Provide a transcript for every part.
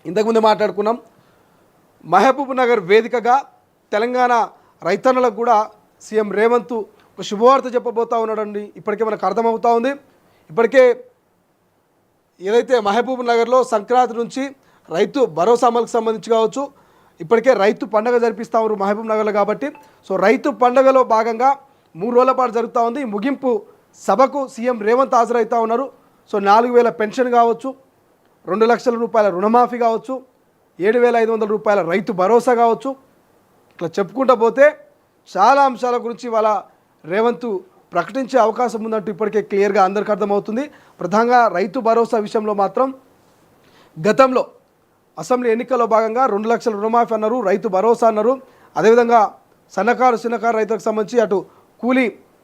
ఇంతకుముందు మాట్లాడుకున్నాం. మహబూబ్ నగర్ వేదికగా తెలంగాణ రైతన్నలకు కూడా సీఎం రేవంత్ ఒక శుభవార్త చెప్పబోతా ఉన్నాడండి. ఇప్పటికే మనకు అర్థమవుతా ఉంది. ఇప్పటికే ఏదైతే మహబూబ్ నగర్లో సంక్రాంతి నుంచి రైతు భరోసా అమలుకు సంబంధించి కావచ్చు, ఇప్పటికే రైతు పండుగ జరిపిస్తూ ఉన్నారు మహబూబ్ నగర్లో. కాబట్టి సో రైతు పండుగలో భాగంగా 3 రోజుల పాటు జరుగుతూ ఉంది. ముగింపు సభకు సీఎం రేవంత్ హాజరవుతూ ఉన్నారు. సో 4,000 పెన్షన్ కావచ్చు, 2 లక్షల రూపాయల రుణమాఫీ కావచ్చు, 7,500 రూపాయల రైతు భరోసా కావచ్చు, ఇట్లా చెప్పుకుంటూ పోతే చాలా అంశాల గురించి వాళ్ళ రేవంత్ ప్రకటించే అవకాశం ఉందంటూ ఇప్పటికే క్లియర్గా అందరికీ అర్థమవుతుంది. ప్రధానంగా రైతు భరోసా విషయంలో మాత్రం గతంలో అసెంబ్లీ ఎన్నికల్లో భాగంగా 2 లక్షల రుణమాఫీ అన్నారు, రైతు భరోసా అన్నారు. అదేవిధంగా సన్నకారు చిన్నకారు రైతులకు సంబంధించి అటు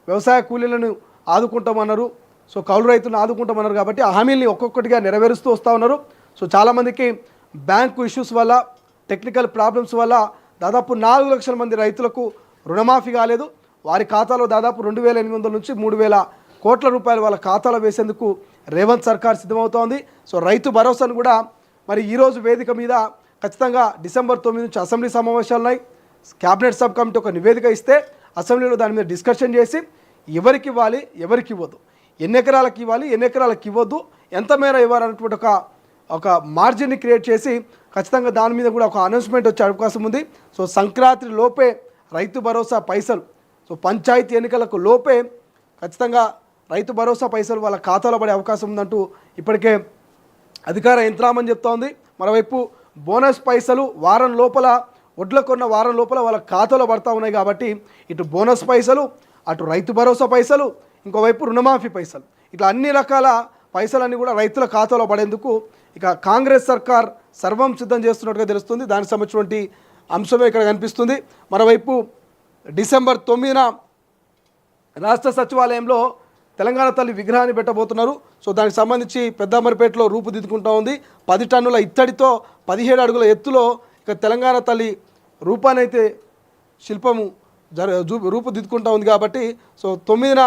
వ్యవసాయ కూలీలను ఆదుకుంటామన్నారు, సో కౌలు రైతులను ఆదుకుంటామన్నారు. కాబట్టి ఆ హామీల్ని ఒక్కొక్కటిగా నెరవేరుస్తూ వస్తూ ఉన్నారు. సో చాలామందికి బ్యాంకు ఇష్యూస్ వల్ల, టెక్నికల్ ప్రాబ్లమ్స్ వల్ల దాదాపు 4 లక్షల మంది రైతులకు రుణమాఫీ కాలేదు. వారి ఖాతాలో దాదాపు 2,800 నుంచి 3,000 కోట్ల రూపాయలు వాళ్ళ ఖాతాలో వేసేందుకు రేవంత్ సర్కార్ సిద్ధమవుతోంది. సో రైతు భరోసాను కూడా మరి ఈరోజు వేదిక మీద ఖచ్చితంగా డిసెంబర్ 9 నుంచి అసెంబ్లీ సమావేశాలు ఉన్నాయి. క్యాబినెట్ సబ్ కమిటీ ఒక నివేదిక ఇస్తే అసెంబ్లీలో దాని మీద డిస్కషన్ చేసి ఎవరికి ఇవ్వాలి, ఎవరికి ఇవ్వద్దు, ఎన్ని ఎకరాలకు ఇవ్వాలి, ఎన్ని ఎకరాలకు ఇవ్వద్దు, ఎంత మేర ఇవ్వాలన్నటువంటి ఒక మార్జిన్ని క్రియేట్ చేసి ఖచ్చితంగా దాని మీద కూడా ఒక అనౌన్స్మెంట్ వచ్చే అవకాశం ఉంది. సో సంక్రాంతి లోపే రైతు భరోసా పైసలు, సో పంచాయతీ ఎన్నికలకు లోపే ఖచ్చితంగా రైతు భరోసా పైసలు వాళ్ళ ఖాతాలో పడే అవకాశం ఉందంటూ ఇప్పటికే అధికార యంత్రాంగం చెప్తా ఉంది. మరోవైపు బోనస్ పైసలు వారం లోపల, వడ్ల కొన్న వారం లోపల వాళ్ళ ఖాతాలో పడతా ఉన్నాయి. కాబట్టి ఇటు బోనస్ పైసలు, అటు రైతు భరోసా పైసలు, ఇంకోవైపు రుణమాఫీ పైసలు, ఇట్లా అన్ని రకాల పైసలన్నీ కూడా రైతుల ఖాతాలో పడేందుకు ఇక కాంగ్రెస్ సర్కార్ సర్వం సిద్ధం చేస్తున్నట్టుగా తెలుస్తుంది. దానికి సంబంధించినటువంటి అంశమే ఇక్కడ కనిపిస్తుంది. మరోవైపు డిసెంబర్ 9న రాష్ట్ర సచివాలయంలో తెలంగాణ తల్లి విగ్రహాన్ని పెట్టబోతున్నారు. సో దానికి సంబంధించి పెద్దామరిపేటలో రూపుదిద్దుకుంటూ ఉంది. 10 టన్నుల ఇత్తడితో 17 అడుగుల ఎత్తులో ఇక తెలంగాణ తల్లి రూపాన్ని అయితే శిల్పము రూపుదిద్దుకుంటూ ఉంది. కాబట్టి సో 9న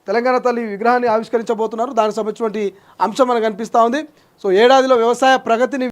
తెలంగాణ తల్లి విగ్రహాన్ని ఆవిష్కరించబోతున్నారు. దానికి సంబంధించినటువంటి అంశం మనకు కనిపిస్తూ ఉంది. సో ఏడాదిలో వ్యవసాయ ప్రగతిని